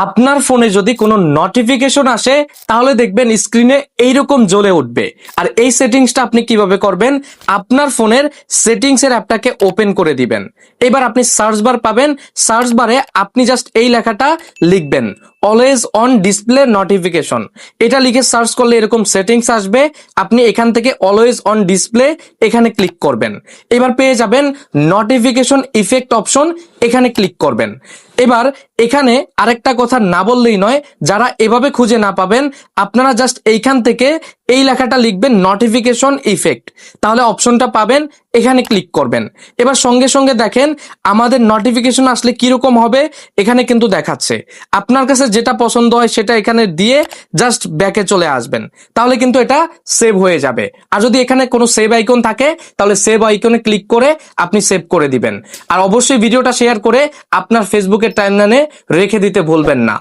আপনার ফোনে যদি কোনো নোটিফিকেশন আসে তাহলে দেখবেন স্ক্রিনে এইরকম জ্বলে উঠবে। আর এই সেটিংসটা আপনি কিভাবে করবেন, আপনার ফোনের সেটিংসের অ্যাপটাকে ওপেন করে দিবেন। এবার আপনি সার্চ বার পাবেন, সার্চ বারে আপনি জাস্ট এই লেখাটা লিখবেন, অলওয়েজ অন ডিসপ্লে নোটিফিকেশন। এটা লিখে সার্চ করলে এরকম সেটিংস আসবে। আপনি এখান থেকে অলওয়েজ অন ডিসপ্লে এখানে ক্লিক করবেন। এবার পেয়ে যাবেন নোটিফিকেশন ইফেক্ট অপশন, এখানে ক্লিক করবেন। এবার এখানে আরেকটা কথা না বললেই নয়, যারা এভাবে খুঁজে না পাবেন আপনারা জাস্ট এইখান থেকে এই লেখাটা লিখবেন নোটিফিকেশন ইফেক্ট, তাহলে অপশনটা পাবেন, এখানে ক্লিক করবেন। এবার সঙ্গে সঙ্গে দেখেন আমাদের নোটিফিকেশন আসলে কিরকম হবে এখানে কিন্তু দেখাচ্ছে। আপনার কাছে যেটা পছন্দ হয় সেটা এখানে দিয়ে জাস্ট ব্যাকে চলে আসবেন, তাহলে কিন্তু এটা সেভ হয়ে যাবে। আর যদি এখানে কোনো সেভ আইকন থাকে তাহলে সেভ আইকনে ক্লিক করে আপনি সেভ করে দিবেন। আর অবশ্যই ভিডিওটা শেয়ার করে আপনার ফেসবুকের টাইমলাইনে রেখে দিতে ভুলবেন না।